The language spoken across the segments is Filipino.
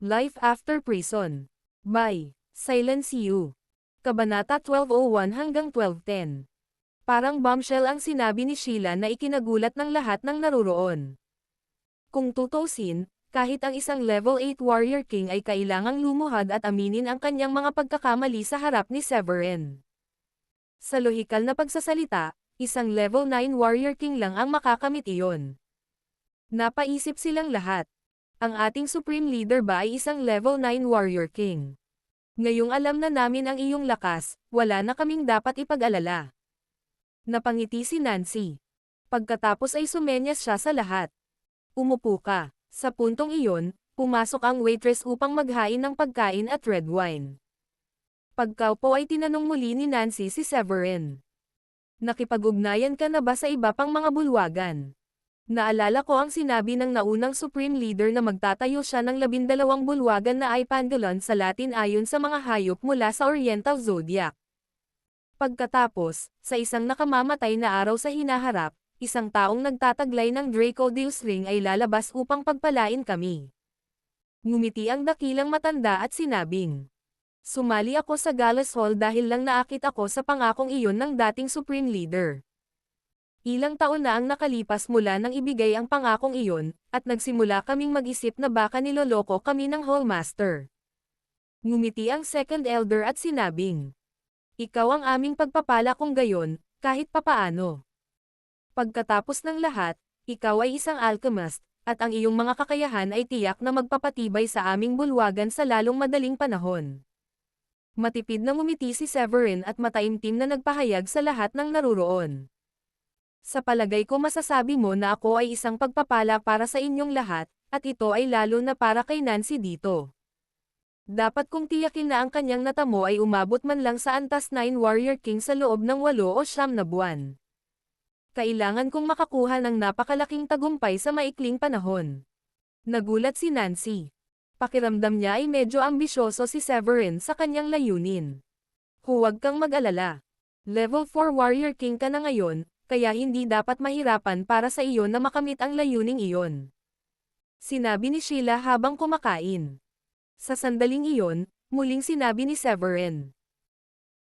Life After Prison. By Silence You. Kabanata 12:01 hanggang 12:10. Parang bombshell ang sinabi ni Sheila na ikinagulat ng lahat ng naruroon. Kung tutusin, kahit ang isang level 8 Warrior King ay kailangang lumuhad at aminin ang kanyang mga pagkakamali sa harap ni Severin. Sa lohikal na pagsasalita, isang level 9 Warrior King lang ang makakamit iyon. Napaisip silang lahat. Ang ating Supreme Leader ba ay isang level 9 Warrior King? Ngayong alam na namin ang iyong lakas, wala na kaming dapat ipag-alala. Napangiti si Nancy. Pagkatapos ay sumenyas siya sa lahat. Umupo ka. Sa puntong iyon, pumasok ang waitress upang maghain ng pagkain at red wine. Pagkaupo ay tinanong muli ni Nancy si Severin. Nakipag-ugnayan ka na ba sa iba pang mga bulwagan? Naalala ko ang sinabi ng naunang Supreme Leader na magtatayo siya ng 12 bulwagan na ay Pangolin sa Latin ayon sa mga hayop mula sa Oriental Zodiac. Pagkatapos, sa isang nakamamatay na araw sa hinaharap, isang taong nagtataglay ng Draco Deus Ring ay lalabas upang pagpalain kami. Ngumiti ang dakilang matanda at sinabing, sumali ako sa Gallas Hall dahil lang naakit ako sa pangakong iyon ng dating Supreme Leader. Ilang taon na ang nakalipas mula nang ibigay ang pangakong iyon, at nagsimula kaming mag-isip na baka niloloko kami ng Hallmaster. Ngumiti ang Second Elder at sinabing, ikaw ang aming pagpapala kung gayon, kahit papaano. Pagkatapos ng lahat, ikaw ay isang alchemist, at ang iyong mga kakayahan ay tiyak na magpapatibay sa aming bulwagan sa lalong madaling panahon. Matipid na ngumiti si Severin at mataimtim na nagpahayag sa lahat ng naruroon. Sa palagay ko masasabi mo na ako ay isang pagpapala para sa inyong lahat, at ito ay lalo na para kay Nancy dito. Dapat kong tiyakin na ang kanyang natamo ay umabot man lang sa antas 9 Warrior King sa loob ng 8 o 9 na buwan. Kailangan kong makakuha ng napakalaking tagumpay sa maikling panahon. Nagulat si Nancy. Pakiramdam niya ay medyo ambisyoso si Severin sa kanyang layunin. Huwag kang mag-alala. Level 4 Warrior King ka na ngayon, kaya hindi dapat mahirapan para sa iyo na makamit ang layuning iyon. Sinabi ni Sheila habang kumakain. Sa sandaling iyon, muling sinabi ni Severin.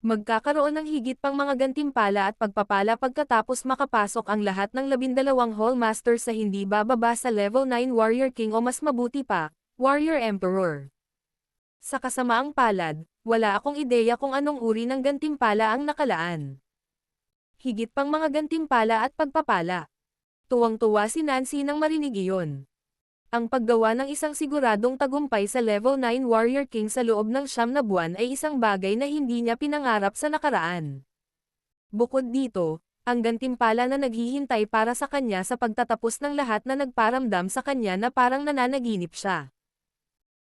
Magkakaroon ng higit pang mga gantimpala at pagpapala pagkatapos makapasok ang lahat ng 12 Hallmaster sa hindi bababa sa level 9 Warrior King o mas mabuti pa, Warrior Emperor. Sa kasamaang palad, wala akong ideya kung anong uri ng gantimpala ang nakalaan. Higit pang mga gantimpala at pagpapala. Tuwang-tuwa si Nancy nang marinig iyon. Ang paggawa ng isang siguradong tagumpay sa level 9 Warrior King sa loob ng 9 na buwan ay isang bagay na hindi niya pinangarap sa nakaraan. Bukod dito, ang gantimpala na naghihintay para sa kanya sa pagtatapos ng lahat na nagparamdam sa kanya na parang nananaginip siya.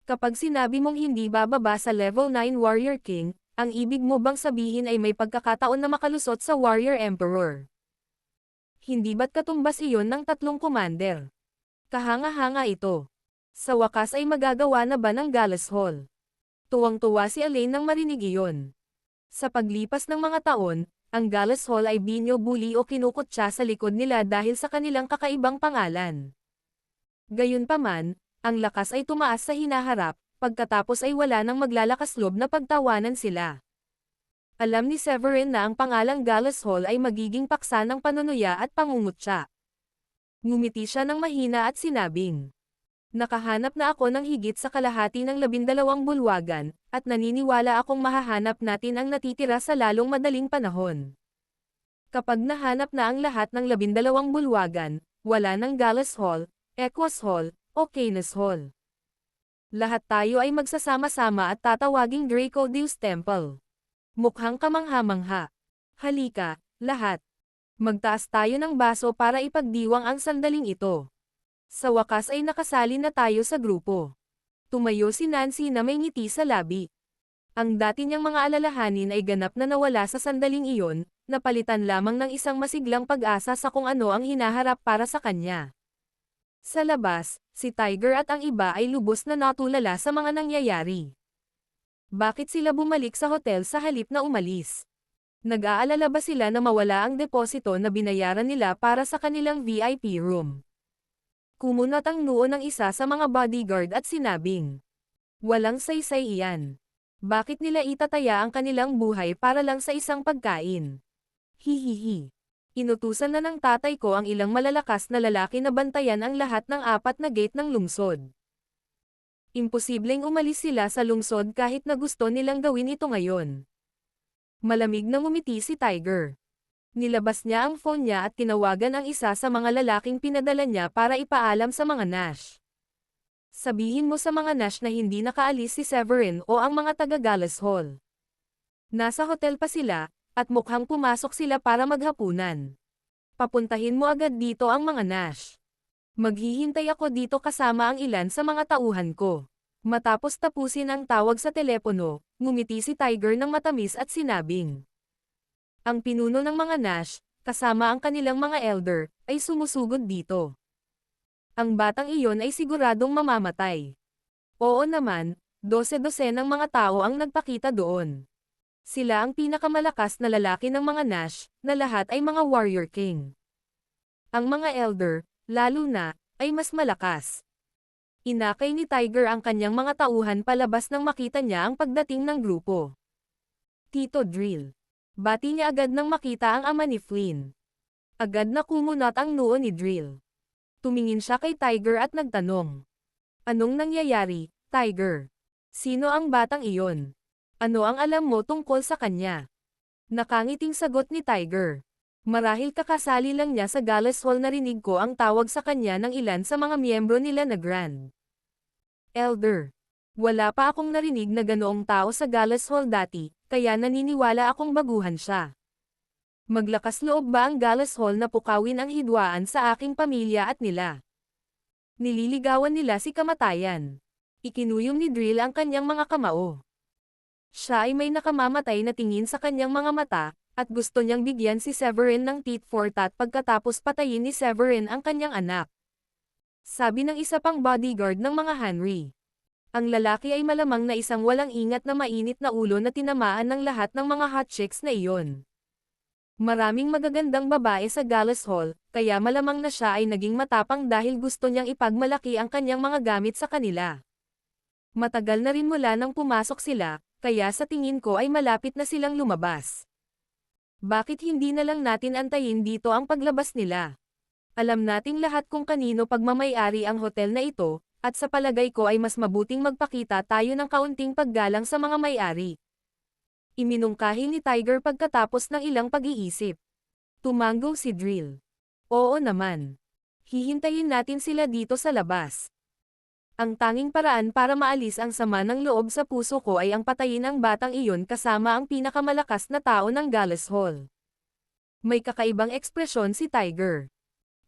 Kapag sinabi mong hindi bababa sa level 9 Warrior King, ang ibig mo bang sabihin ay may pagkakataon na makalusot sa Warrior Emperor? Hindi ba't katumbas iyon ng 3 commander? Kahanga-hanga ito. Sa wakas ay magagawa na ba ng Gallas Hall? Tuwang-tuwa si Elaine nang marinig iyon. Sa paglipas ng mga taon, ang Gallas Hall ay binyo-bully o kinukutya sa likod nila dahil sa kanilang kakaibang pangalan. Gayunpaman, ang lakas ay tumaas sa hinaharap, pagkatapos ay wala nang maglalakasloob na pagtawanan sila. Alam ni Severin na ang pangalang Gallas Hall ay magiging paksa ng panunuya at pangungutya. Ngumiti siya ng mahina at sinabing, nakahanap na ako ng higit sa kalahati ng 12 bulwagan, at naniniwala akong mahahanap natin ang natitira sa lalong madaling panahon. Kapag nahanap na ang lahat ng 12 bulwagan, wala ng Gallas Hall, Equus Hall, o Canis Hall. Lahat tayo ay magsasama-sama at tatawaging Draco Deus Temple. Mukhang kamangha-mangha. Halika, lahat. Magtaas tayo ng baso para ipagdiwang ang sandaling ito. Sa wakas ay nakasali na tayo sa grupo. Tumayo si Nancy na may ngiti sa labi. Ang dati niyang mga alalahanin ay ganap na nawala sa sandaling iyon, napalitan lamang ng isang masiglang pag-asa sa kung ano ang hinaharap para sa kanya. Sa labas, si Tiger at ang iba ay lubos na natulala sa mga nangyayari. Bakit sila bumalik sa hotel sa halip na umalis? Nag-aalala ba sila na mawala ang deposito na binayaran nila para sa kanilang VIP room? Kumunat ang noo ng isa sa mga bodyguard at sinabing, Walang saysay iyan. Bakit nila itataya ang kanilang buhay para lang sa isang pagkain? Hihihi. Inutusan na ng tatay ko ang ilang malalakas na lalaki na bantayan ang lahat ng 4 na gate ng lungsod. Imposibleng umalis sila sa lungsod kahit na gusto nilang gawin ito ngayon. Malamig na ngumiti si Tiger. Nilabas niya ang phone niya at tinawagan ang isa sa mga lalaking pinadala niya para ipaalam sa mga Nash. Sabihin mo sa mga Nash na hindi nakaalis si Severin o ang mga taga-Gallas Hall. Nasa hotel pa sila, at mukhang pumasok sila para maghapunan. Papuntahin mo agad dito ang mga Nash. Maghihintay ako dito kasama ang ilan sa mga tauhan ko. Matapos tapusin ang tawag sa telepono, ngumiti si Tiger ng matamis at sinabing. Ang pinuno ng mga Nash, kasama ang kanilang mga elder, ay sumusugod dito. Ang batang iyon ay siguradong mamamatay. Oo naman, 12 ng mga tao ang nagpakita doon. Sila ang pinakamalakas na lalaki ng mga Nash, na lahat ay mga warrior king. Ang mga elder, lalo na, ay mas malakas. Inakay ni Tiger ang kanyang mga tauhan palabas nang makita niya ang pagdating ng grupo. Tito Drill. Bati niya agad nang makita ang ama ni Flynn. Agad na kumunot ang noo ni Drill. Tumingin siya kay Tiger at nagtanong. Anong nangyayari, Tiger? Sino ang batang iyon? Ano ang alam mo tungkol sa kanya? Nakangiting sagot ni Tiger. Marahil kakasali lang niya sa Gallas Hall, narinig ko ang tawag sa kanya ng ilan sa mga miyembro nila na Grand Elder. Wala pa akong narinig na ganoong tao sa Gallas Hall dati, kaya naniniwala akong baguhan siya. Maglakas loob ba ang Gallas Hall na pukawin ang hidwaan sa aking pamilya at nila? Nililigawan nila si kamatayan. Ikinuyom ni Drill ang kanyang mga kamao. Siya ay may nakamamatay na tingin sa kanyang mga mata, at gusto niyang bigyan si Severin ng tit for tat pagkatapos patayin ni Severin ang kanyang anak. Sabi ng isa pang bodyguard ng mga Henry. Ang lalaki ay malamang na isang walang ingat na mainit na ulo na tinamaan ng lahat ng mga hot chicks na iyon. Maraming magagandang babae sa Gallas Hall, kaya malamang na siya ay naging matapang dahil gusto niyang ipagmalaki ang kanyang mga gamit sa kanila. Matagal na rin mula nang pumasok sila, kaya sa tingin ko ay malapit na silang lumabas. Bakit hindi na lang natin antayin dito ang paglabas nila? Alam nating lahat kung kanino pagmamay-ari ang hotel na ito, at sa palagay ko ay mas mabuting magpakita tayo ng kaunting paggalang sa mga may-ari. Iminungkahi ni Tiger pagkatapos ng ilang pag-iisip. Tumango si Drill. Oo naman. Hihintayin natin sila dito sa labas. Ang tanging paraan para maalis ang sama ng loob sa puso ko ay ang patayin ang batang iyon kasama ang pinakamalakas na tao ng Gallas Hall. May kakaibang ekspresyon si Tiger.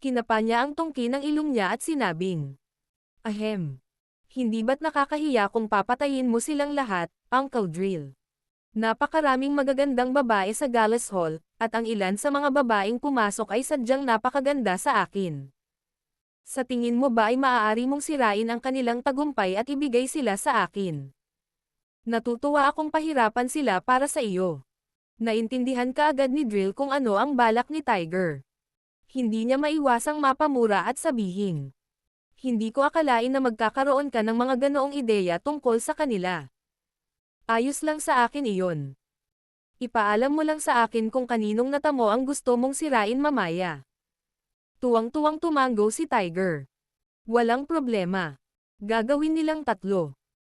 Kinapa niya ang tungki ng ilong niya at sinabing, Ahem. Hindi ba't nakakahiya kung papatayin mo silang lahat, Uncle Drill? Napakaraming magagandang babae sa Gallas Hall, at ang ilan sa mga babaeng pumasok ay sadyang napakaganda sa akin. Sa tingin mo ba ay maaari mong sirain ang kanilang tagumpay at ibigay sila sa akin? Natutuwa akong pahirapan sila para sa iyo. Naintindihan ka agad ni Drill kung ano ang balak ni Tiger. Hindi niya maiwasang mapamura at sabihin. Hindi ko akalain na magkakaroon ka ng mga ganoong ideya tungkol sa kanila. Ayos lang sa akin iyon. Ipaalam mo lang sa akin kung kaninong natamo ang gusto mong sirain mamaya. Tuwang-tuwang tumango si Tiger. Walang problema. Gagawin nilang 3.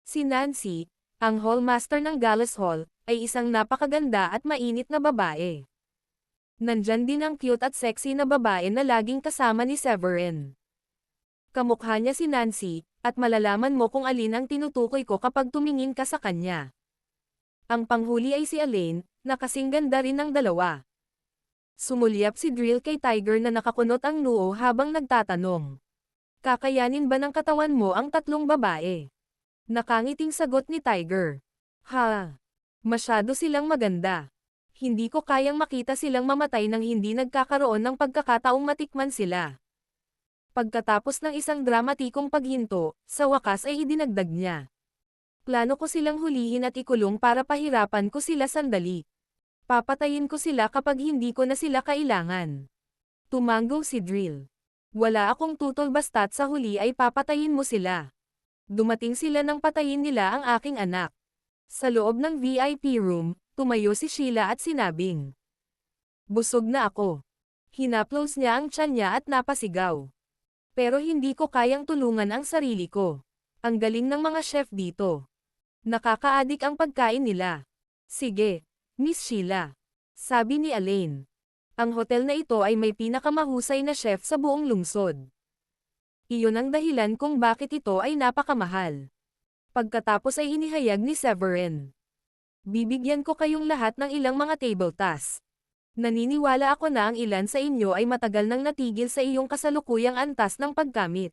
Si Nancy, ang hallmaster ng Gallas Hall, ay isang napakaganda at mainit na babae. Nandyan din ang cute at sexy na babae na laging kasama ni Severin. Kamukha niya si Nancy, at malalaman mo kung alin ang tinutukoy ko kapag tumingin ka sa kanya. Ang panghuli ay si Elaine, na kasing ganda rin ng dalawa. Sumulyap si Drill kay Tiger na nakakunot ang noo habang nagtatanong. Kakayanin ba ng katawan mo ang 3 babae? Nakangiting sagot ni Tiger. Ha! Masyado silang maganda. Hindi ko kayang makita silang mamatay nang hindi nagkakaroon ng pagkakataong matikman sila. Pagkatapos ng isang dramatikong paghinto, sa wakas ay idinagdag niya. Plano ko silang hulihin at ikulong para pahirapan ko sila sandali. Papatayin ko sila kapag hindi ko na sila kailangan. Tumango si Drill. Wala akong tutol basta't sa huli ay papatayin mo sila. Dumating sila nang patayin nila ang aking anak. Sa loob ng VIP room, tumayo si Sheila at sinabing, busog na ako. Hinaplos niya ang tiyan niya at napasigaw. Pero hindi ko kayang tulungan ang sarili ko. Ang galing ng mga chef dito. Nakakaadik ang pagkain nila. Sige, Miss Sheila. Sabi ni Elaine. Ang hotel na ito ay may pinakamahusay na chef sa buong lungsod. Iyon ang dahilan kung bakit ito ay napakamahal. Pagkatapos ay inihayag ni Severin. Bibigyan ko kayong lahat ng ilang mga table tasks. Naniniwala ako na ang ilan sa inyo ay matagal nang natigil sa iyong kasalukuyang antas ng paggamit.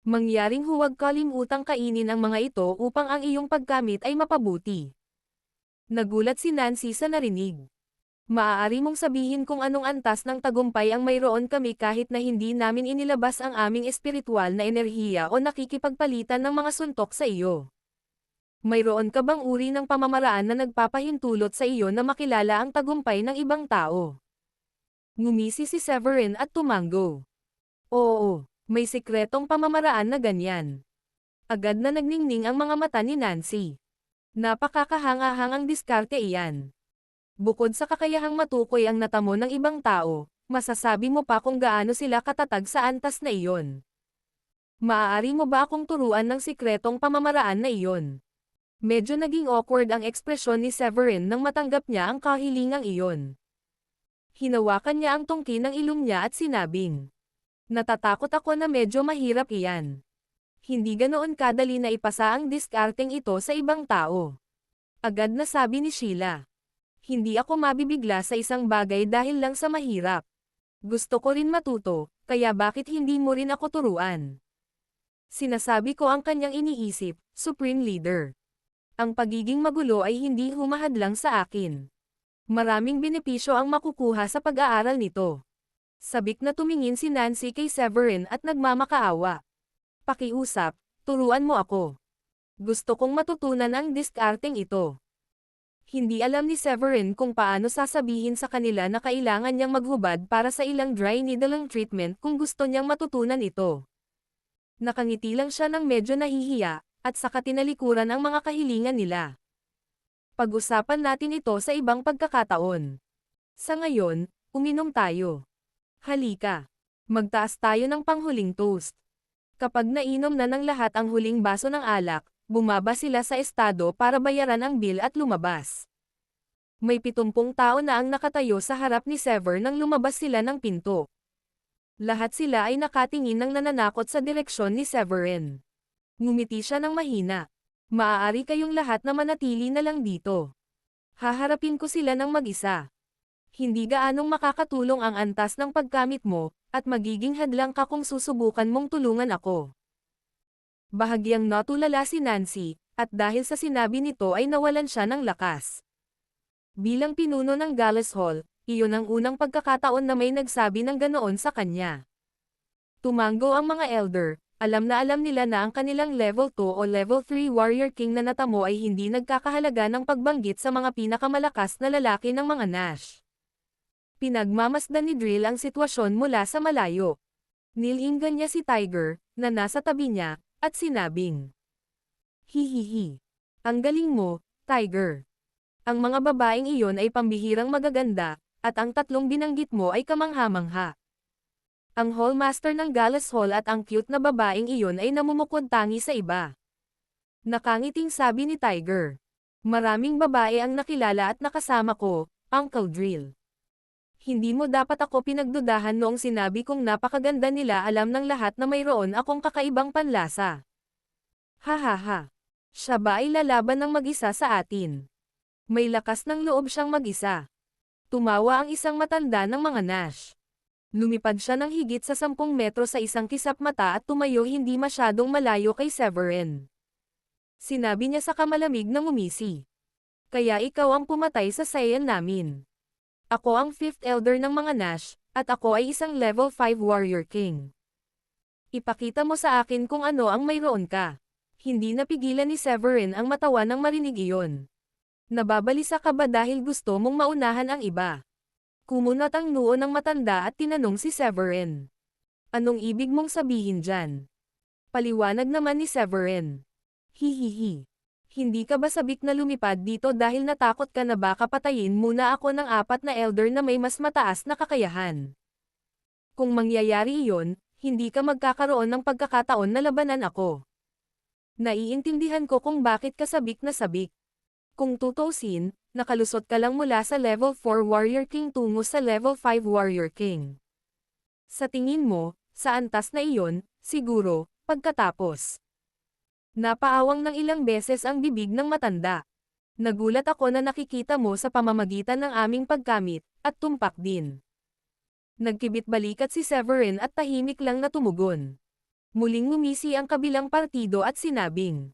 Mangyaring huwag kalimutang kainin ang mga ito upang ang iyong paggamit ay mapabuti. Nagulat si Nancy sa narinig. Maaari mong sabihin kung anong antas ng tagumpay ang mayroon kami kahit na hindi namin inilabas ang aming espiritual na enerhiya o nakikipagpalitan ng mga suntok sa iyo. Mayroon ka bang uri ng pamamaraan na nagpapahintulot sa iyo na makilala ang tagumpay ng ibang tao? Ngumisi si Severin at tumango. Oo, may sikretong pamamaraan na ganyan. Agad na nagningning ang mga mata ni Nancy. Napakakahanga-hang ang diskarte iyan. Bukod sa kakayahang matukoy ang natamo ng ibang tao, masasabi mo pa kung gaano sila katatag sa antas na iyon. Maaari mo ba akong turuan ng sikretong pamamaraan na iyon? Medyo naging awkward ang ekspresyon ni Severin nang matanggap niya ang kahilingang iyon. Hinawakan niya ang tungki ng ilong niya at sinabing, natatakot ako na medyo mahirap iyan. Hindi ganoon kadali na ipasa ang diskarteng ito sa ibang tao. Agad na sabi ni Sheila. Hindi ako mabibigla sa isang bagay dahil lang sa mahirap. Gusto ko rin matuto, kaya bakit hindi mo rin ako turuan? Sinasabi ko ang kanyang iniisip, Supreme Leader. Ang pagiging magulo ay hindi humahadlang sa akin. Maraming benepisyo ang makukuha sa pag-aaral nito. Sabik na tumingin si Nancy kay Severin at nagmamakaawa. Pakiusap, turuan mo ako. Gusto kong matutunan ang diskarteng ito. Hindi alam ni Severin kung paano sasabihin sa kanila na kailangan niyang maghubad para sa ilang dry needle treatment kung gusto niyang matutunan ito. Nakangiti lang siya ng medyo nahihiya, at saka tinalikuran ang mga kahilingan nila. Pag-usapan natin ito sa ibang pagkakataon. Sa ngayon, uminom tayo. Halika. Magtaas tayo ng panghuling toast. Kapag nainom na ng lahat ang huling baso ng alak, bumaba sila sa estado para bayaran ang bill at lumabas. May 70 tao na ang nakatayo sa harap ni Sever nang lumabas sila ng pinto. Lahat sila ay nakatingin ng nananakot sa direksyon ni Severin. Ngumiti siya ng mahina. Maaari kayong lahat na manatili na lang dito. Haharapin ko sila ng mag-isa. Hindi gaanong makakatulong ang antas ng paggamit mo, at magiging hadlang ka kung susubukan mong tulungan ako. Bahagyang natulala si Nancy, at dahil sa sinabi nito ay nawalan siya ng lakas. Bilang pinuno ng Gallas Hall, iyon ang unang pagkakataon na may nagsabi ng ganoon sa kanya. Tumango ang mga elder, alam na alam nila na ang kanilang level 2 o level 3 Warrior King na natamo ay hindi nagkakahalaga ng pagbanggit sa mga pinakamalakas na lalaki ng mga Nash. Pinagmamasdan ni Drill ang sitwasyon mula sa malayo. Nilinggan niya si Tiger, na nasa tabi niya, at sinabing, hihihi. Ang galing mo, Tiger. Ang mga babaeng iyon ay pambihirang magaganda, at ang tatlong binanggit mo ay kamangha-mangha. Ang hallmaster ng Gallas Hall at ang cute na babaeng iyon ay namumukod tangi sa iba. Nakangiting sabi ni Tiger. Maraming babae ang nakilala at nakasama ko, Uncle Drill. Hindi mo dapat ako pinagdudahan noong sinabi kong napakaganda nila, alam ng lahat na mayroon akong kakaibang panlasa. Hahaha. Siya ba ay lalaban ng mag-isa sa atin? May lakas ng loob siyang mag-isa. Tumawa ang isang matanda ng mga Nash. Lumipad siya ng higit sa 10 metro sa isang kisap mata at tumayo hindi masyadong malayo kay Severin. Sinabi niya sa kamalamig na ngumisi. Kaya ikaw ang pumatay sa sayan namin. Ako ang 5th elder ng mga Nash, at ako ay isang level 5 Warrior King. Ipakita mo sa akin kung ano ang mayroon ka. Hindi napigilan ni Severin ang matawa nang marinig iyon. Nababalisa ka ba dahil gusto mong maunahan ang iba? Kumunat ang noo ng matanda at tinanong si Severin. Anong ibig mong sabihin dyan? Paliwanag naman ni Severin. Hihihi. Hindi ka ba sabik na lumipad dito dahil natakot ka na baka patayin muna ako ng 4 na elder na may mas mataas na kakayahan? Kung mangyayari iyon, hindi ka magkakaroon ng pagkakataon na labanan ako. Naiintindihan ko kung bakit ka sabik na sabik. Kung tutuusin, nakalusot ka lang mula sa level 4 Warrior King tungo sa level 5 Warrior King. Sa tingin mo, sa antas na iyon, siguro, pagkatapos. Napaawang ng ilang beses ang bibig ng matanda. Nagulat ako na nakikita mo sa pamamagitan ng aming pagkamit, at tumpak din. Nagkibit-balikat si Severin at tahimik lang na tumugon. Muling ngumisi ang kabilang partido at sinabing,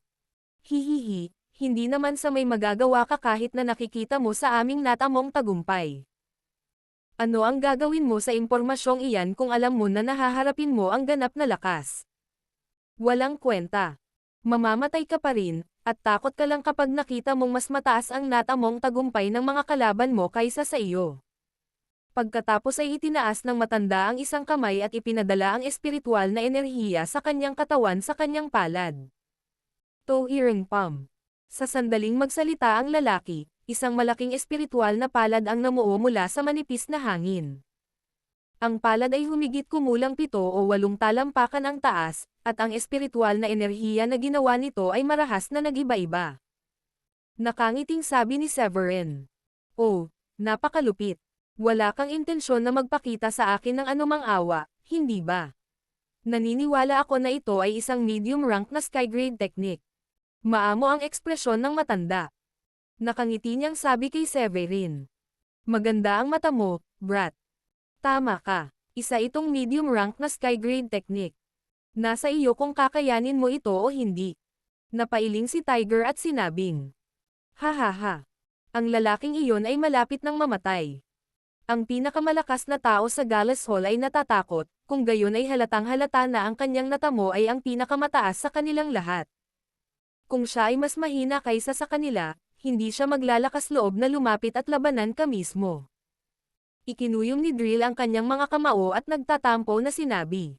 hihihi, hindi naman sa may magagawa ka kahit na nakikita mo sa aming natamong tagumpay. Ano ang gagawin mo sa impormasyong iyan kung alam mo na nahaharapin mo ang ganap na lakas? Walang kwenta. Mamamatay ka pa rin, at takot ka lang kapag nakita mong mas mataas ang natamong tagumpay ng mga kalaban mo kaysa sa iyo. Pagkatapos ay itinaas ng matanda ang isang kamay at ipinadala ang espiritual na enerhiya sa kanyang katawan sa kanyang palad. Tohiring Palm. Sa sandaling magsalita ang lalaki, isang malaking espiritual na palad ang namuo mula sa manipis na hangin. Ang palad ay humigit kumulang 7 o 8 talampakan ang taas, at ang espiritual na enerhiya na ginawa nito ay marahas na nag-iba-iba. Nakangiting sabi ni Severin. Oh, napakalupit. Wala kang intensyon na magpakita sa akin ng anumang awa, hindi ba? Naniniwala ako na ito ay isang medium rank na skygrade technique. Maamo ang ekspresyon ng matanda. Nakangiti niyang sabi kay Severin. Maganda ang mata mo, brat. Tama ka. Isa itong medium rank na skygrade technique. Nasa iyo kung kakayanin mo ito o hindi. Napailing si Tiger at sinabing. Hahaha. Ang lalaking iyon ay malapit ng mamatay. Ang pinakamalakas na tao sa Gallus Hall ay natatakot, kung gayon ay halatang halata na ang kanyang natamo ay ang pinakamataas sa kanilang lahat. Kung siya ay mas mahina kaysa sa kanila, hindi siya maglalakas loob na lumapit at labanan ka mismo. Ikinuyom ni Drill ang kanyang mga kamao at nagtatampo na sinabi.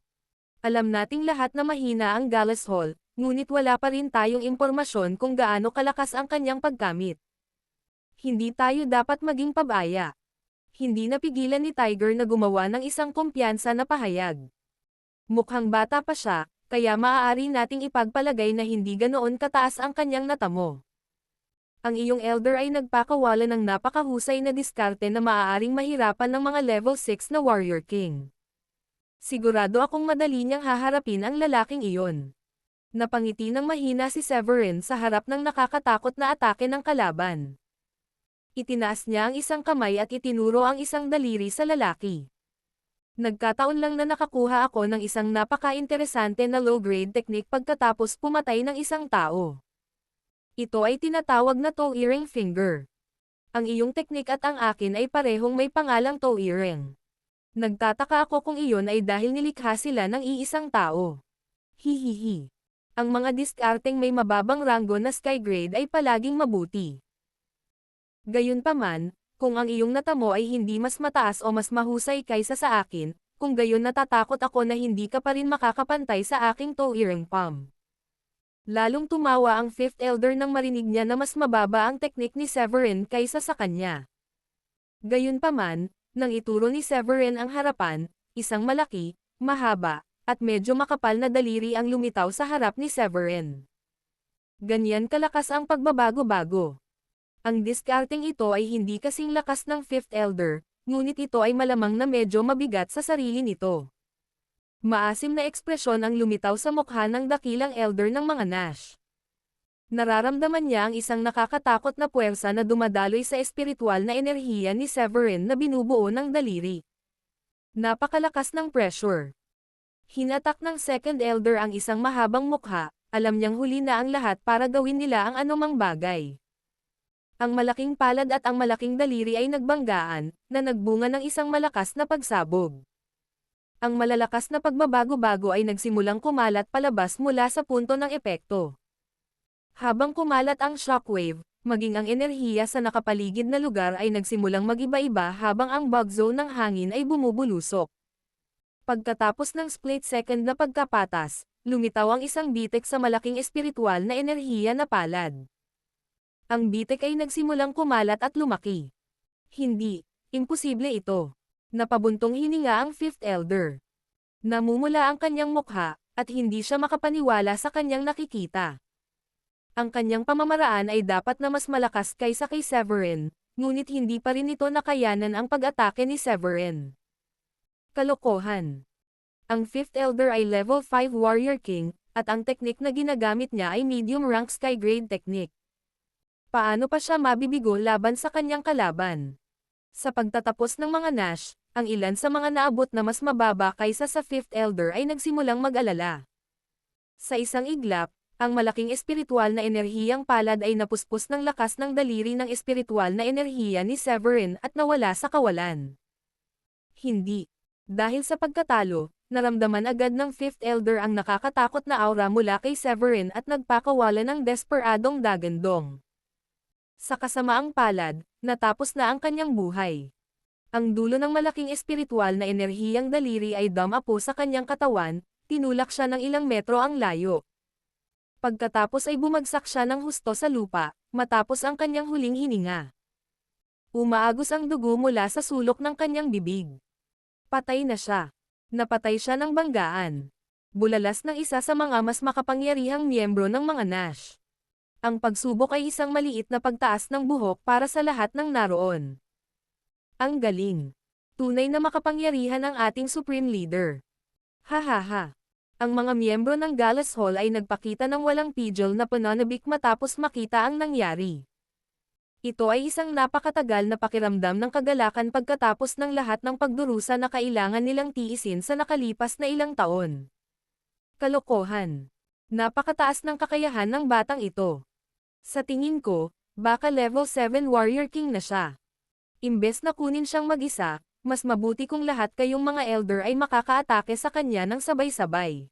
Alam nating lahat na mahina ang Gallus Hall, ngunit wala pa rin tayong impormasyon kung gaano kalakas ang kanyang pagkamit. Hindi tayo dapat maging pabaya. Hindi napigilan ni Tiger na gumawa ng isang kumpiyansa na pahayag. Mukhang bata pa siya, kaya maaari nating ipagpalagay na hindi ganoon kataas ang kanyang natamo. Ang iyong elder ay nagpakawala ng napakahusay na diskarte na maaaring mahirapan ng mga level 6 na Warrior King. Sigurado akong madali niyang haharapin ang lalaking iyon. Napangiti ng mahina si Severin sa harap ng nakakatakot na atake ng kalaban. Itinaas niya ang isang kamay at itinuro ang isang daliri sa lalaki. Nagkataon lang na nakakuha ako ng isang napaka-interesante na low-grade technique pagkatapos pumatay ng isang tao. Ito ay tinatawag na toe earring finger. Ang iyong teknik at ang akin ay parehong may pangalang toe earring. Nagtataka ako kung iyon ay dahil nilikha sila ng iisang tao. Hihihi. Ang mga diskarteng may mababang ranggo na sky grade ay palaging mabuti. Gayunpaman, kung ang iyong natamo ay hindi mas mataas o mas mahusay kaysa sa akin, kung gayon natatakot ako na hindi ka pa rin makakapantay sa aking toe earring palm. Lalong tumawa ang 5th elder nang marinig niya na mas mababa ang teknik ni Severin kaysa sa kanya. Gayunpaman, nang ituro ni Severin ang harapan, isang malaki, mahaba, at medyo makapal na daliri ang lumitaw sa harap ni Severin. Ganyan kalakas ang pagbabago-bago. Ang diskarteng ito ay hindi kasing lakas ng 5th elder, ngunit ito ay malamang na medyo mabigat sa sarili nito. Maasim na ekspresyon ang lumitaw sa mukha ng dakilang elder ng mga Nash. Nararamdaman niya ang isang nakakatakot na puwersa na dumadaloy sa espiritual na enerhiya ni Severin na binubuo ng daliri. Napakalakas ng pressure. Hinatak ng 2nd elder ang isang mahabang mukha, alam niyang huli na ang lahat para gawin nila ang anumang bagay. Ang malaking palad at ang malaking daliri ay nagbanggaan, na nagbunga ng isang malakas na pagsabog. Ang malalakas na pagbabago-bago ay nagsimulang kumalat palabas mula sa punto ng epekto. Habang kumalat ang shockwave, maging ang enerhiya sa nakapaligid na lugar ay nagsimulang mag-iba-iba habang ang bug zone ng hangin ay bumubulusok. Pagkatapos ng split second na pagkapatas, lumitaw ang isang bitek sa malaking espiritual na enerhiya na palad. Ang bitek ay nagsimulang kumalat at lumaki. Hindi, imposible ito. Napabuntong hininga ang Fifth Elder. Namumula ang kanyang mukha, at hindi siya makapaniwala sa kanyang nakikita. Ang kanyang pamamaraan ay dapat na mas malakas kaysa kay Severin, ngunit hindi pa rin ito nakayanan ang pag-atake ni Severin. Kalokohan. Ang Fifth Elder ay level 5 Warrior King, at ang teknik na ginagamit niya ay medium rank Sky Grade technique. Paano pa siya mabibigo laban sa kanyang kalaban? Sa pagtatapos ng mga Nash, ang ilan sa mga naabot na mas mababa kaysa sa Fifth Elder ay nagsimulang mag-alala. Sa isang iglap, ang malaking espiritual na enerhiyang palad ay napuspos ng lakas ng daliri ng espiritual na enerhiya ni Severin at nawala sa kawalan. Hindi. Dahil sa pagkatalo, naramdaman agad ng Fifth Elder ang nakakatakot na aura mula kay Severin at nagpakawala ng desperadong dagandong. Sa kasamaang palad, natapos na ang kanyang buhay. Ang dulo ng malaking espiritual na enerhiyang daliri ay dumapo sa kanyang katawan, tinulak siya ng ilang metro ang layo. Pagkatapos ay bumagsak siya ng husto sa lupa, matapos ang kanyang huling hininga. Umaagos ang dugo mula sa sulok ng kanyang bibig. Patay na siya. Napatay siya ng banggaan. Bulalas ng isa sa mga mas makapangyarihang miyembro ng mga Nash. Ang pagsubok ay isang maliit na pagtaas ng buhok para sa lahat ng naroon. Ang galing. Tunay na makapangyarihan ang ating Supreme Leader. Hahaha. Ang mga miyembro ng Gallus Hall ay nagpakita ng walang pigil na pananabik matapos makita ang nangyari. Ito ay isang napakatagal na pakiramdam ng kagalakan pagkatapos ng lahat ng pagdurusa na kailangan nilang tiisin sa nakalipas na ilang taon. Kalokohan. Napakataas ng kakayahan ng batang ito. Sa tingin ko, baka level 7 Warrior King na siya. Imbes na kunin siyang mag-isa, mas mabuti kung lahat kayong mga elder ay makakaatake sa kanya ng sabay-sabay.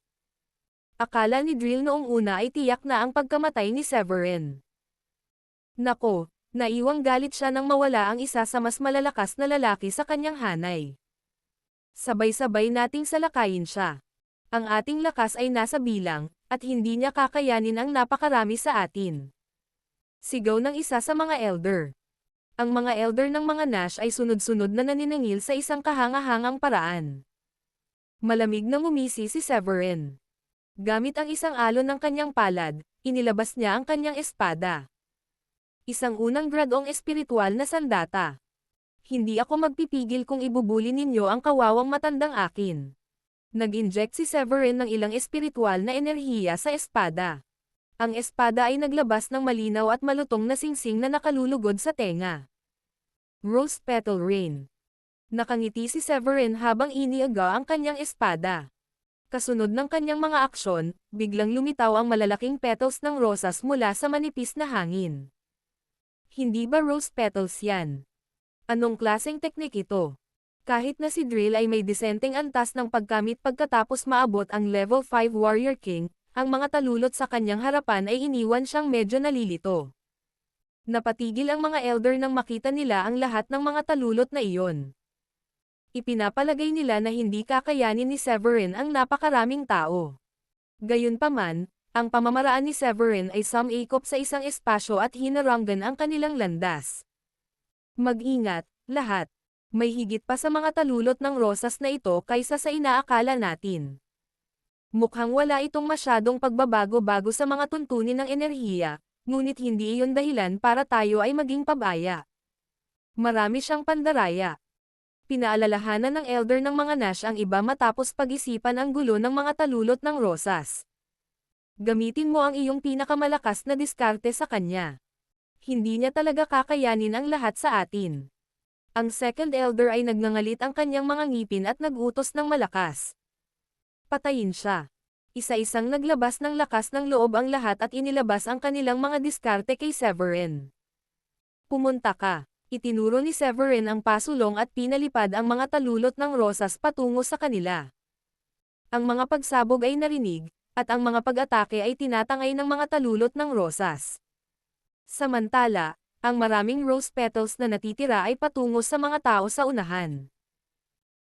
Akala ni Drill noong una ay tiyak na ang pagkamatay ni Severin. Nako, naiwang galit siya nang mawala ang isa sa mas malalakas na lalaki sa kanyang hanay. Sabay-sabay nating salakayin siya. Ang ating lakas ay nasa bilang, at hindi niya kakayanin ang napakarami sa atin. Sigaw ng isa sa mga elder. Ang mga elder ng mga Nash ay sunod-sunod na naniningil sa isang kahanga-hangang paraan. Malamig na ngumisi si Severin. Gamit ang isang alon ng kanyang palad, inilabas niya ang kanyang espada. Isang unang gradong espiritual na sandata. Hindi ako magpipigil kung ibubuli ninyo ang kawawang matandang akin. Nag-inject si Severin ng ilang espiritual na enerhiya sa espada. Ang espada ay naglabas ng malinaw at malutong na singsing na nakalulugod sa tenga. Rose Petal Rain. Nakangiti si Severin habang iniaga ang kanyang espada. Kasunod ng kanyang mga aksyon, biglang lumitaw ang malalaking petals ng rosas mula sa manipis na hangin. Hindi ba rose petals yan? Anong klaseng teknik ito? Kahit na si Drill ay may disenteng antas ng pagkamit pagkatapos maabot ang level 5 Warrior King, ang mga talulot sa kanyang harapan ay iniwan siyang medyo nalilito. Napatigil ang mga elder nang makita nila ang lahat ng mga talulot na iyon. Ipinapalagay nila na hindi kakayanin ni Severin ang napakaraming tao. Gayunpaman, ang pamamaraan ni Severin ay sumakop sa isang espasyo at hinaranggan ang kanilang landas. Mag-ingat, lahat. May higit pa sa mga talulot ng rosas na ito kaysa sa inaakala natin. Mukhang wala itong masyadong pagbabago-bago sa mga tuntunin ng enerhiya, ngunit hindi iyon dahilan para tayo ay maging pabaya. Marami siyang pandaraya. Pinaalalahanan ng elder ng mga Nash ang iba matapos pag-isipan ang gulo ng mga talulot ng rosas. Gamitin mo ang iyong pinakamalakas na diskarte sa kanya. Hindi niya talaga kakayanin ang lahat sa atin. Ang second elder ay nagngangalit ang kanyang mga ngipin at nagutos ng malakas. Patayin siya. Isa-isang naglabas ng lakas ng loob ang lahat at inilabas ang kanilang mga diskarte kay Severin. Pumunta ka. Itinuro ni Severin ang pasulong at pinalipad ang mga talulot ng rosas patungo sa kanila. Ang mga pagsabog ay narinig, at ang mga pag-atake ay tinatangay ng mga talulot ng rosas. Samantala, ang maraming rose petals na natitira ay patungo sa mga tao sa unahan.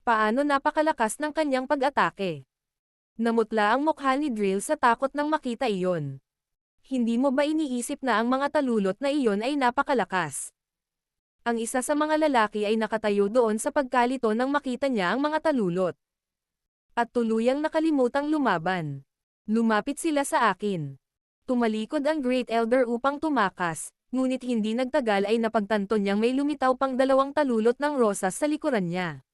Paano napakalakas ng kanyang pag-atake? Namutla ang mukha ni Drill sa takot nang makita iyon. Hindi mo ba iniisip na ang mga talulot na iyon ay napakalakas? Ang isa sa mga lalaki ay nakatayo doon sa pagkalito nang makita niya ang mga talulot. At tuluyang nakalimutang lumaban. Lumapit sila sa akin. Tumalikod ang Great Elder upang tumakas, ngunit hindi nagtagal ay napagtanto niyang may lumitaw pang 2 talulot ng rosas sa likuran niya.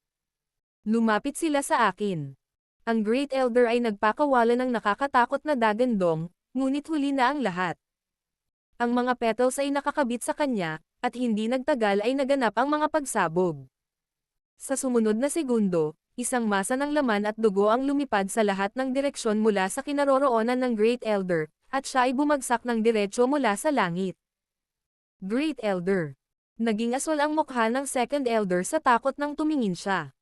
Lumapit sila sa akin. Ang Great Elder ay nagpakawala ng nakakatakot na dagandong, ngunit huli na ang lahat. Ang mga petals ay nakakabit sa kanya, at hindi nagtagal ay naganap ang mga pagsabog. Sa sumunod na segundo, isang masa ng laman at dugo ang lumipad sa lahat ng direksyon mula sa kinaroroonan ng Great Elder, at siya ay bumagsak ng diretso mula sa langit. Great Elder. Naging aswal ang mukha ng Second Elder sa takot nang tumingin siya.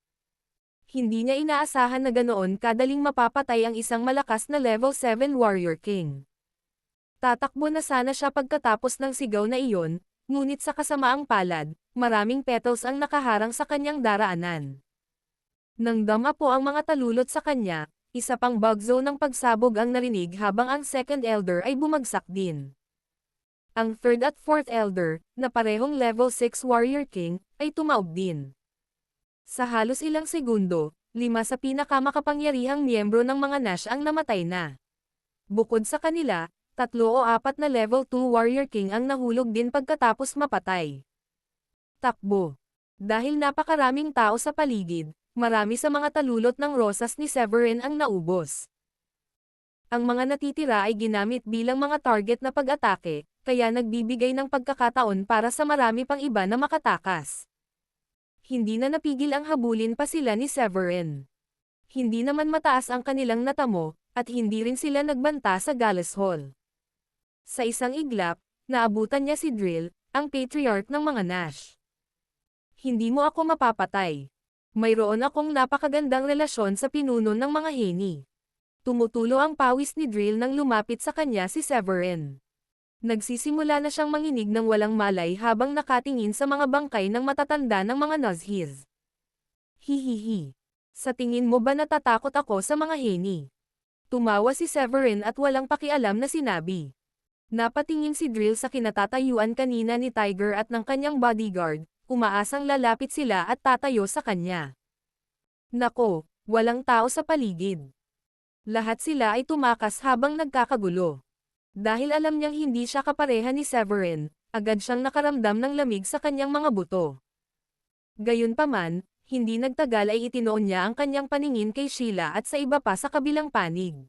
Hindi niya inaasahan na ganoon kadaling mapapatay ang isang malakas na level 7 Warrior King. Tatakbo na sana siya pagkatapos ng sigaw na iyon, ngunit sa kasamaang palad, maraming petals ang nakaharang sa kanyang daraanan. Nang dama po ang mga talulot sa kanya, isa pang bug zone ng pagsabog ang narinig habang ang Second Elder ay bumagsak din. Ang Third at Fourth Elder, na parehong level 6 Warrior King, ay tumaob din. Sa halos ilang segundo, 5 sa pinakamakapangyarihang miyembro ng mga Nash ang namatay na. Bukod sa kanila, 3 o 4 na level 2 Warrior King ang nahulog din pagkatapos mapatay. Takbo. Dahil napakaraming tao sa paligid, marami sa mga talulot ng rosas ni Severin ang naubos. Ang mga natitira ay ginamit bilang mga target na pag-atake, kaya nagbibigay ng pagkakataon para sa marami pang iba na makatakas. Hindi na napigil ang habulin pa sila ni Severin. Hindi naman mataas ang kanilang natamo, at hindi rin sila nagbanta sa Gallas Hall. Sa isang iglap, naabutan niya si Drill, ang patriarch ng mga Nash. Hindi mo ako mapapatay. Mayroon akong napakagandang relasyon sa pinuno ng mga Heni. Tumutulo ang pawis ni Drill nang lumapit sa kanya si Severin. Nagsisimula na siyang manginig ng walang malay habang nakatingin sa mga bangkay ng matatanda ng mga Nuzhiz. Hihihi. Sa tingin mo ba natatakot ako sa mga Heni? Tumawa si Severin at walang pakialam na sinabi. Napatingin si Drill sa kinatatayuan kanina ni Tiger at ng kanyang bodyguard, umaasang lalapit sila at tatayo sa kanya. Nako, walang tao sa paligid. Lahat sila ay tumakas habang nagkakagulo. Dahil alam niyang hindi siya kapareha ni Severin, agad siyang nakaramdam ng lamig sa kanyang mga buto. Gayunpaman, hindi nagtagal ay itinoon niya ang kanyang paningin kay Sheila at sa iba pa sa kabilang panig.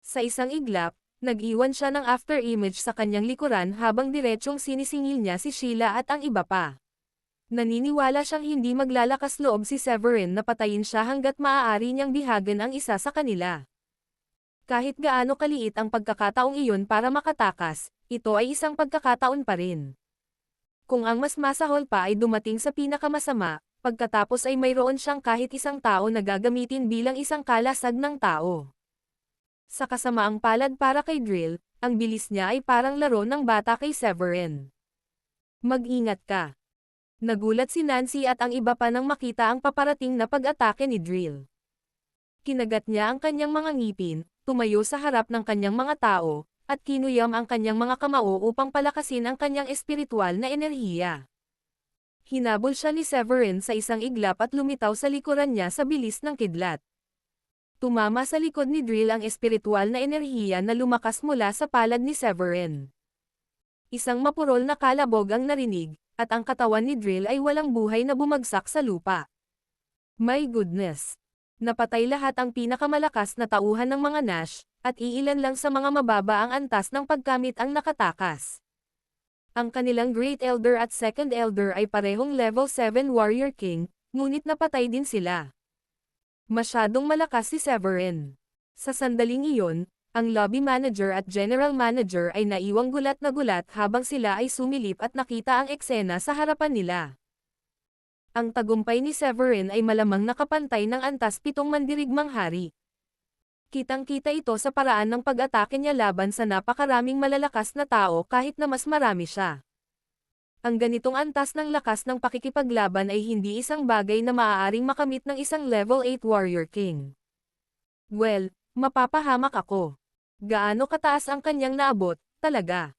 Sa isang iglap, nag-iwan siya ng after-image sa kanyang likuran habang diretsyong sinisingil niya si Sheila at ang iba pa. Naniniwala siyang hindi maglalakas loob si Severin na patayin siya hanggat maaari niyang bihagan ang isa sa kanila. Kahit gaano kaliit ang pagkakataong iyon para makatakas, ito ay isang pagkakataon pa rin. Kung ang mas masahol pa ay dumating sa pinakamasama, pagkatapos ay mayroon siyang kahit isang tao na gagamitin bilang isang kalasag ng tao. Sa kasamaang palad para kay Drill, ang bilis niya ay parang laro ng bata kay Severin. Mag-ingat ka. Nagulat si Nancy at ang iba pa nang makita ang paparating na pag-atake ni Drill. Kinagat niya ang kanyang mga ngipin, tumayo sa harap ng kanyang mga tao, at kinuyam ang kanyang mga kamao upang palakasin ang kanyang espiritual na enerhiya. Hinabol siya ni Severin sa isang iglap at lumitaw sa likuran niya sa bilis ng kidlat. Tumama sa likod ni Drill ang espiritual na enerhiya na lumakas mula sa palad ni Severin. Isang mapurol na kalabog ang narinig, at ang katawan ni Drill ay walang buhay na bumagsak sa lupa. My goodness! Napatay lahat ang pinakamalakas na tauhan ng mga Nash, at iilan lang sa mga mababa ang antas ng pagkamit ang nakatakas. Ang kanilang Great Elder at Second Elder ay parehong level 7 Warrior King, ngunit napatay din sila. Masyadong malakas si Severin. Sa sandaling iyon, ang lobby manager at general manager ay naiwang gulat na gulat habang sila ay sumilip at nakita ang eksena sa harapan nila. Ang tagumpay ni Severin ay malamang nakapantay ng antas 7 mandirigmang hari. Kitang-kita ito sa paraan ng pag-atake niya laban sa napakaraming malalakas na tao kahit na mas marami siya. Ang ganitong antas ng lakas ng pakikipaglaban ay hindi isang bagay na maaaring makamit ng isang level 8 Warrior King. Well, Mapapahamak ako. Gaano kataas ang kanyang naabot, talaga.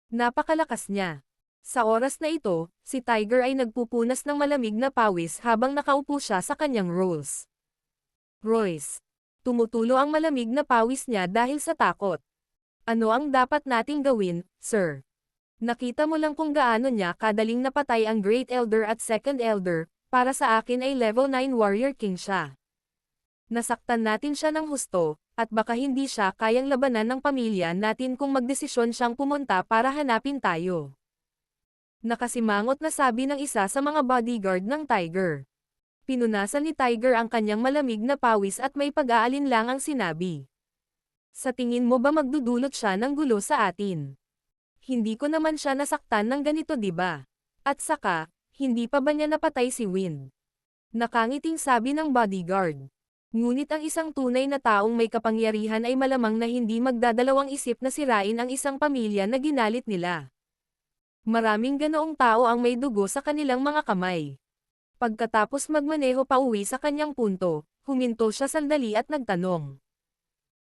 Napakalakas niya. Sa oras na ito, si Tiger ay nagpupunas ng malamig na pawis habang nakaupo siya sa kanyang Rolls Royce. Tumutulo ang malamig na pawis niya dahil sa takot. Ano ang dapat nating gawin, sir? Nakita mo lang kung gaano niya kadaling napatay ang Great Elder at Second Elder, para sa akin ay level 9 Warrior King siya. Nasaktan natin siya ng husto, at baka hindi siya kayang labanan ng pamilya natin kung magdesisyon siyang pumunta para hanapin tayo. Nakasimangot na sabi ng isa sa mga bodyguard ng Tiger. Pinunasan ni Tiger ang kanyang malamig na pawis at may pag-aalinlangang sinabi. Sa tingin mo ba magdudulot siya ng gulo sa atin? Hindi ko naman siya nasaktan ng ganito, diba? At saka, hindi pa ba niya napatay si Wind? Nakangiting sabi ng bodyguard. Ngunit ang isang tunay na taong may kapangyarihan ay malamang na hindi magdadalawang isip na sirain ang isang pamilya na ginalit nila. Maraming ganoong tao ang may dugo sa kanilang mga kamay. Pagkatapos magmaneho pauwi sa kanyang punto, huminto siya sandali at nagtanong.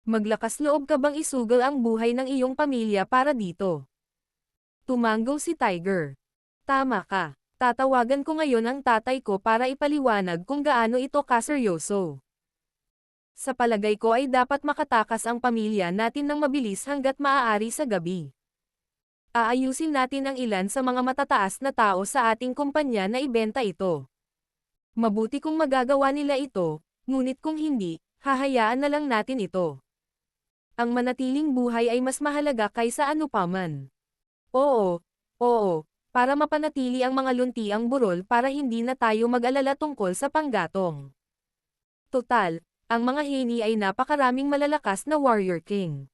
Maglakas loob ka bang isugal ang buhay ng iyong pamilya para dito? Tumanggo si Tiger. Tama ka. Tatawagan ko ngayon ang tatay ko para ipaliwanag kung gaano ito kaseryoso. Sa palagay ko ay dapat makatakas ang pamilya natin ng mabilis hanggat maaari sa gabi. Aayusin natin ang ilan sa mga matataas na tao sa ating kumpanya na ibenta ito. Mabuti kung magagawa nila ito, ngunit kung hindi, hahayaan na lang natin ito. Ang manatiling buhay ay mas mahalaga kaysa ano paman. Oo, para mapanatili ang mga luntiang burol para hindi na tayo mag-alala tungkol sa panggatong. Total, ang mga Heni ay napakaraming malalakas na Warrior King.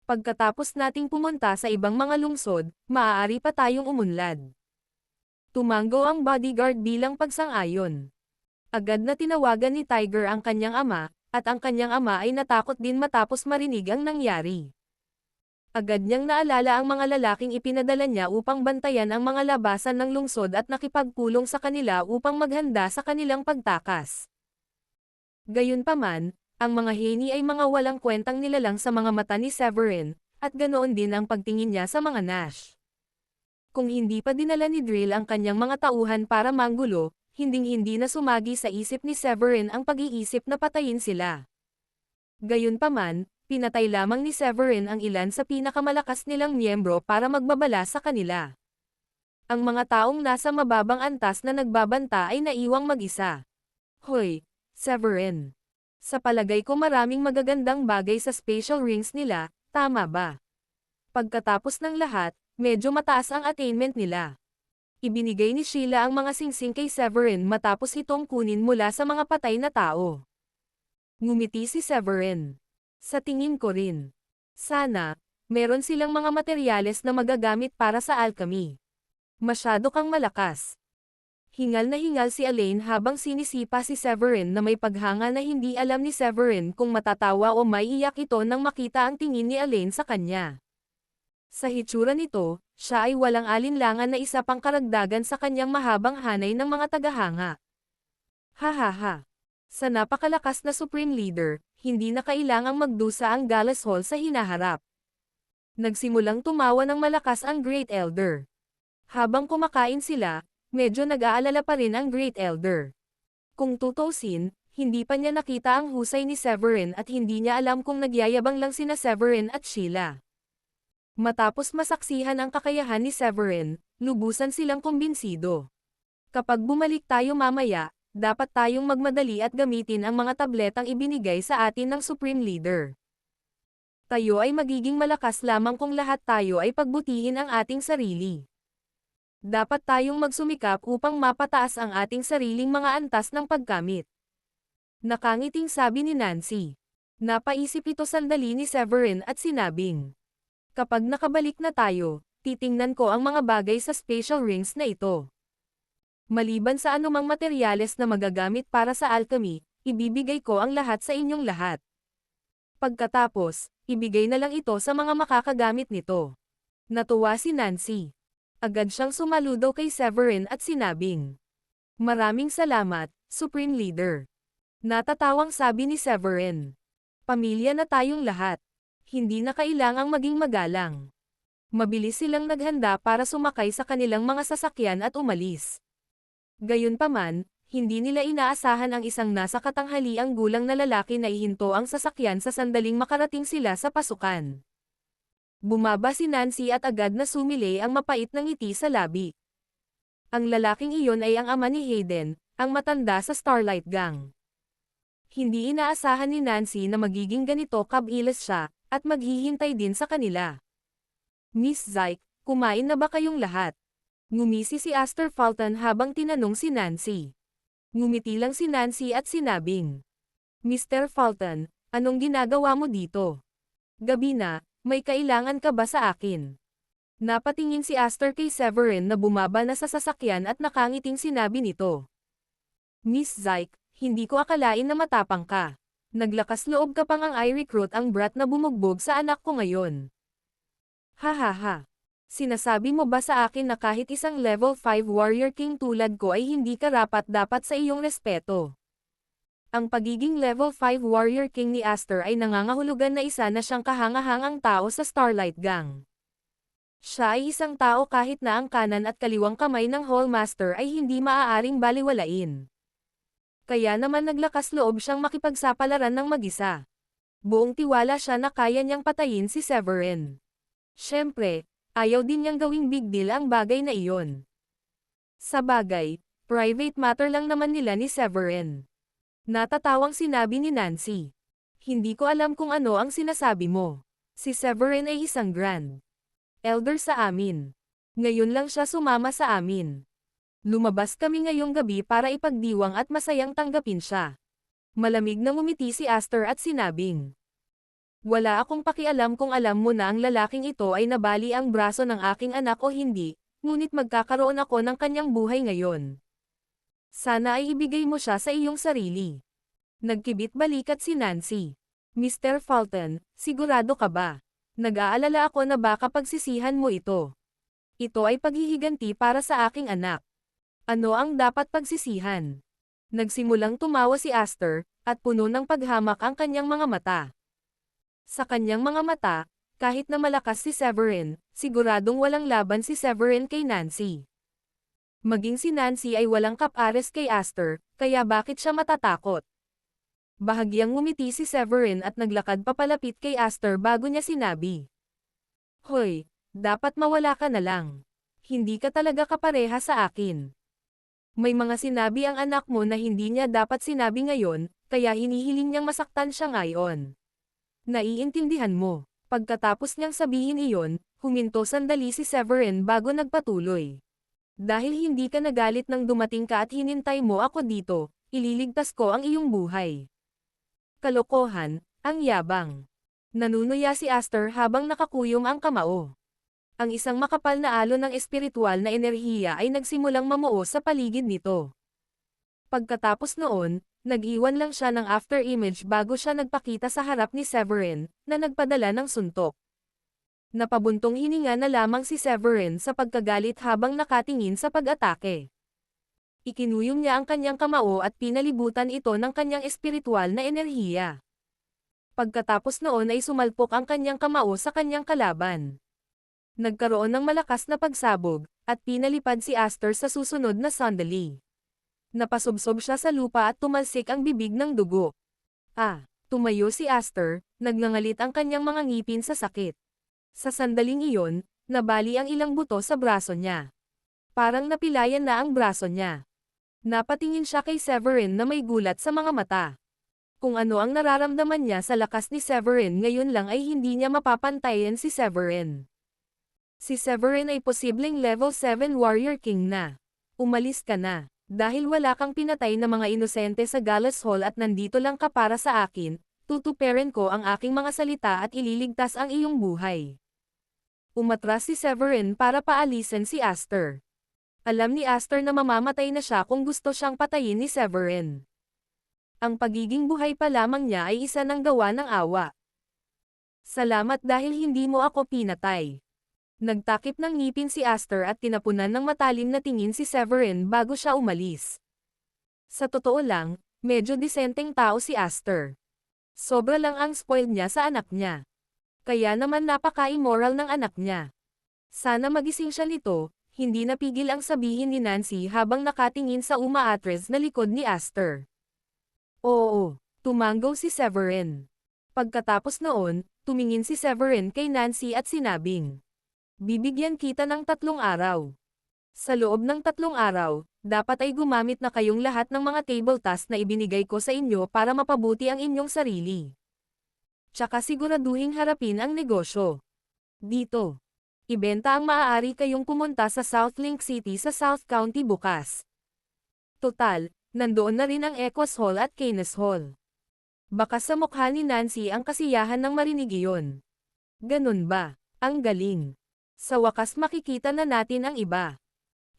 Pagkatapos nating pumunta sa ibang mga lungsod, maaari pa tayong umunlad. Tumanggo ang bodyguard bilang pagsang-ayon. Agad na tinawagan ni Tiger ang kanyang ama, at ang kanyang ama ay natakot din matapos marinig ang nangyari. Agad niyang naalala ang mga lalaking ipinadala niya upang bantayan ang mga labasan ng lungsod at nakipagpulong sa kanila upang maghanda sa kanilang pagtakas. Gayunpaman, ang mga Heni ay mga walang kwentang nilalang sa mga mata ni Severin, at ganoon din ang pagtingin niya sa mga Nash. Kung hindi pa dinala ni Drill ang kanyang mga tauhan para manggulo, hinding-hindi na sumagi sa isip ni Severin ang pag-iisip na patayin sila. Gayunpaman, pinatay lamang ni Severin ang ilan sa pinakamalakas nilang miyembro para magbabala sa kanila. Ang mga taong nasa mababang antas na nagbabanta ay naiwang mag-isa. Hoy, Severin. Sa palagay ko maraming magagandang bagay sa spatial rings nila, tama ba? Pagkatapos ng lahat, medyo mataas ang attainment nila. Ibinigay ni Sheila ang mga singsing kay Severin matapos itong kunin mula sa mga patay na tao. Ngumiti si Severin. Sa tingin ko rin. Sana, meron silang mga materyales na magagamit para sa alchemy. Masyado kang malakas. Hingal na hingal si Elaine habang sinisipa si Severin na may paghanga na hindi alam ni Severin kung matatawa o maiiyak ito nang makita ang tingin ni Elaine sa kanya. Sa hitsura nito, siya ay walang alinlangan na isa pang karagdagan sa kanyang mahabang hanay ng mga tagahanga. Hahaha. Sa napakalakas na Supreme Leader, hindi na kailangang magdusa ang Gallas Hall sa hinaharap. Nagsimulang tumawa ng malakas ang Great Elder. Habang kumakain sila, medyo nag-aalala pa rin ang Great Elder. Kung tutuusin, hindi pa niya nakita ang husay ni Severin at hindi niya alam kung nagyayabang lang sina Severin at Sheila. Matapos masaksihan ang kakayahan ni Severin, lubusan silang kumbinsido. Kapag bumalik tayo mamaya, dapat tayong magmadali at gamitin ang mga tabletang ibinigay sa atin ng Supreme Leader. Tayo ay magiging malakas lamang kung lahat tayo ay pagbutihin ang ating sarili. Dapat tayong magsumikap upang mapataas ang ating sariling mga antas ng pagkamit. Nakangiting sabi ni Nancy. Napaisip ito sandali ni Severin at sinabing, kapag nakabalik na tayo, titingnan ko ang mga bagay sa spatial rings na ito. Maliban sa anumang materyales na magagamit para sa alchemy, ibibigay ko ang lahat sa inyong lahat. Pagkatapos, ibigay na lang ito sa mga makakagamit nito. Natuwa si Nancy. Agad siyang sumaludo kay Severin at sinabing, maraming salamat, Supreme Leader. Natatawang sabi ni Severin. Pamilya na tayong lahat. Hindi na kailangang maging magalang. Mabilis silang naghanda para sumakay sa kanilang mga sasakyan at umalis. Gayunpaman, hindi nila inaasahan ang isang nasa katanghaliang gulang na lalaki na ihinto ang sasakyan sa sandaling makarating sila sa pasukan. Bumaba si Nancy at agad na sumili ang mapait na ngiti sa labi. Ang lalaking iyon ay ang ama ni Hayden, ang matanda sa Starlight Gang. Hindi inaasahan ni Nancy na magiging ganito kabilas siya, at maghihintay din sa kanila. Miss Zyke, kumain na ba kayong lahat? Ngumisi si Aster Fulton habang tinanong si Nancy. Ngumiti lang si Nancy at sinabing, Mr. Fulton, anong ginagawa mo dito? Gabi na, may kailangan ka ba sa akin? Napatingin si Aster kay Severin na bumaba na sa sasakyan at nakangiting sinabi nito. Miss Zyke, hindi ko akalain na matapang ka. Naglakas loob ka pang ang i-recruit ang brat na bumugbog sa anak ko ngayon. Hahaha. Sinasabi mo ba sa akin na kahit isang level 5 warrior king tulad ko ay hindi karapat-dapat sa iyong respeto? Ang pagiging level 5 warrior king ni Aster ay nangangahulugan na isa na siyang kahangahangang tao sa Starlight Gang. Siya ay isang tao kahit na ang kanan at kaliwang kamay ng Hallmaster ay hindi maaaring baliwalain. Kaya naman naglakas loob siyang makipagsapalaran ng mag-isa. Buong tiwala siya na kaya niyang patayin si Severin. Siyempre, ayaw din niyang gawing big deal ang bagay na iyon. Sa bagay, private matter lang naman nila ni Severin. Natatawang sinabi ni Nancy. Hindi ko alam kung ano ang sinasabi mo. Si Severin ay isang grand elder sa amin. Ngayon lang siya sumama sa amin. Lumabas kami ngayong gabi para ipagdiwang at masayang tanggapin siya. Malamig na ngumiti si Aster at sinabing, wala akong pakialam kung alam mo na ang lalaking ito ay nabali ang braso ng aking anak o hindi, ngunit magkakaroon ako ng kanyang buhay ngayon. Sana ay ibigay mo siya sa iyong sarili. Nagkibit balikat si Nancy. Mr. Fulton, sigurado ka ba? Nag-aalala ako na baka pagsisihan mo ito. Ito ay paghihiganti para sa aking anak. Ano ang dapat pagsisihan? Nagsimulang tumawa si Aster, at puno ng paghamak ang kanyang mga mata. Sa kanyang mga mata, kahit na malakas si Severin, siguradong walang laban si Severin kay Nancy. Maging si Nancy ay walang kapares kay Aster, kaya bakit siya matatakot? Bahagyang ngumiti si Severin at naglakad papalapit kay Aster bago niya sinabi. Hoy, dapat mawala ka na lang. Hindi ka talaga kapareha sa akin. May mga sinabi ang anak mo na hindi niya dapat sinabi ngayon, kaya hinihiling niyang masaktan siya ngayon. Naiintindihan mo. Pagkatapos niyang sabihin iyon, huminto sandali si Severin bago nagpatuloy. Dahil hindi ka nagalit nang dumating ka at hinintay mo ako dito, ililigtas ko ang iyong buhay. Kalokohan, ang yabang. Nanunuya si Aster habang nakakuyom ang kamao. Ang isang makapal na alon ng espiritual na enerhiya ay nagsimulang mamuo sa paligid nito. Pagkatapos noon, nag-iwan lang siya ng after-image bago siya nagpakita sa harap ni Severin, na nagpadala ng suntok. Napabuntong hininga na lamang si Severin sa pagkagalit habang nakatingin sa pag-atake. Ikinuyom niya ang kanyang kamao at pinalibutan ito ng kanyang espiritual na enerhiya. Pagkatapos noon ay sumalpok ang kanyang kamao sa kanyang kalaban. Nagkaroon ng malakas na pagsabog, at pinalipad si Aster sa susunod na sandali. Napasubsob siya sa lupa at tumalsik ang bibig ng dugo. Tumayo si Aster, nagngangalit ang kanyang mga ngipin sa sakit. Sa sandaling iyon, nabali ang ilang buto sa braso niya. Parang napilayan na ang braso niya. Napatingin siya kay Severin na may gulat sa mga mata. Kung ano ang nararamdaman niya sa lakas ni Severin ngayon lang ay hindi niya mapapantayan si Severin. Si Severin ay posibleng level 7 Warrior King na. Umalis ka na. Dahil wala kang pinatay na mga inosente sa Gallows Hall at nandito lang ka para sa akin, tutuperin ko ang aking mga salita at ililigtas ang iyong buhay. Umatras si Severin para paalisin si Aster. Alam ni Aster na mamamatay na siya kung gusto siyang patayin ni Severin. Ang pagiging buhay pa lamang niya ay isa ng gawa ng awa. Salamat dahil hindi mo ako pinatay. Nagtakip ng ngipin si Aster at tinapunan ng matalim na tingin si Severin bago siya umalis. Sa totoo lang, medyo disenteng tao si Aster. Sobra lang ang spoiled niya sa anak niya. Kaya naman napaka-immoral ng anak niya. Sana magising siya nito, hindi napigil ang sabihin ni Nancy habang nakatingin sa umaatres na likod ni Aster. Oo, tumanggaw si Severin. Pagkatapos noon, tumingin si Severin kay Nancy at sinabing, bibigyan kita ng 3 araw. Sa loob ng 3 araw, dapat ay gumamit na kayong lahat ng mga table tasks na ibinigay ko sa inyo para mapabuti ang inyong sarili. Tsaka siguraduhing harapin ang negosyo. Dito. Ibenta ang maaari kayong pumunta sa Southlink City sa South County bukas. Total, nandoon na rin ang Equus Hall at Keynes Hall. Baka sa mukha ni Nancy ang kasiyahan ng marinig iyon. Ganun ba? Ang galing. Sa wakas makikita na natin ang iba.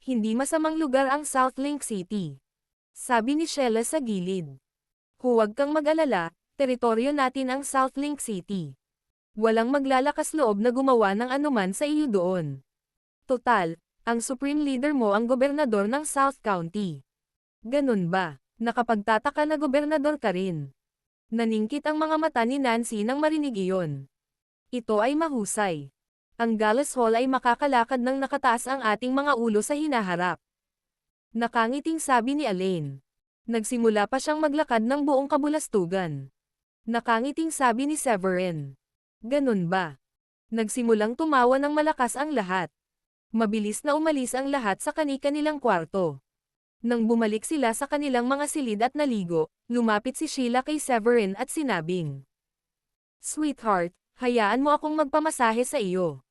Hindi masamang lugar ang Southlink City. Sabi ni Sheila sa gilid. Huwag kang mag-alala, teritoryo natin ang Southlink City. Walang maglalakas loob na gumawa ng anuman sa iyo doon. Total, ang supreme leader mo ang gobernador ng South County. Ganun ba? Nakapagtataka na gobernador ka rin. Naningkit ang mga mata ni Nancy nang marinig iyon. Ito ay mahusay. Ang Gallows Hall ay makakalakad ng nakataas ang ating mga ulo sa hinaharap. Nakangiting sabi ni Elaine. Nagsimula pa siyang maglakad ng buong kabulastugan. Nakangiting sabi ni Severin. Ganun ba? Nagsimulang tumawa ng malakas ang lahat. Mabilis na umalis ang lahat sa kani-kanilang kwarto. Nang bumalik sila sa kanilang mga silid at naligo, lumapit si Sheila kay Severin at sinabing, Sweetheart, hayaan mo akong magpamasahe sa iyo.